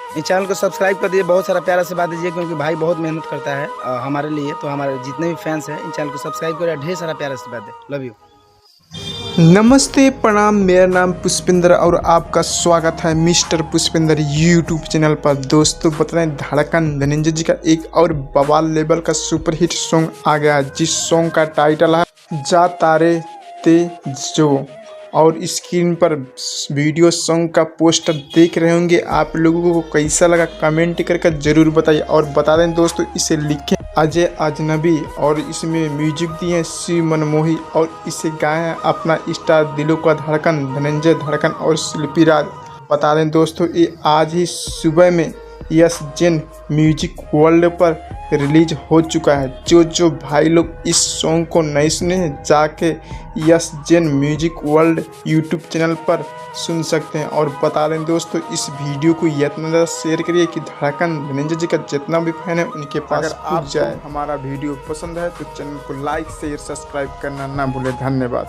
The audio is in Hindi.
इस चैनल को सब्सक्राइब कर दीजिए, बहुत सारा प्यार आशीर्वाद दीजिए क्योंकि भाई बहुत मेहनत करता है हमारे लिए। तो हमारे जितने भी फैंस हैं इन चैनल को सब्सक्राइब करें, ढेर सारा प्यार आशीर्वाद दे। Love you. नमस्ते प्रणाम, मेरा नाम पुष्पिंदर और आपका स्वागत है मिस्टर पुष्पिंदर यूट्यूब चैनल पर। दोस्तों बता रहे धड़कन धनंजय जी का एक और बवाल लेवल का सुपरहिट सॉन्ग आ गया है, जिस सॉन्ग का टाइटल है जा तारे ते जो। और स्क्रीन पर वीडियो सॉन्ग का पोस्टर देख रहे होंगे। आप लोगों को कैसा लगा कमेंट करके ज़रूर बताइए। और बता दें दोस्तों, इसे लिखे अजय अजनबी और इसमें म्यूजिक दिए हैं शिव मनमोही और इसे गाए हैं अपना स्टार दिलों का धड़कन धनंजय धड़कन और शिल्पी राज। बता दें दोस्तों, ये आज ही सुबह में यस जेन म्यूजिक वर्ल्ड पर रिलीज हो चुका है। जो भाई लोग इस सॉन्ग को नहीं सुने हैं, जाके यस जेन म्यूजिक वर्ल्ड यूट्यूब चैनल पर सुन सकते हैं। और बता दें दोस्तों, इस वीडियो को इतना ज़्यादा शेयर करिए कि धड़कन धनंजय जी का जितना भी फैन है उनके पास पहुंच जाए। हमारा वीडियो पसंद है तो चैनल को लाइक शेयर सब्सक्राइब करना ना भूले। धन्यवाद।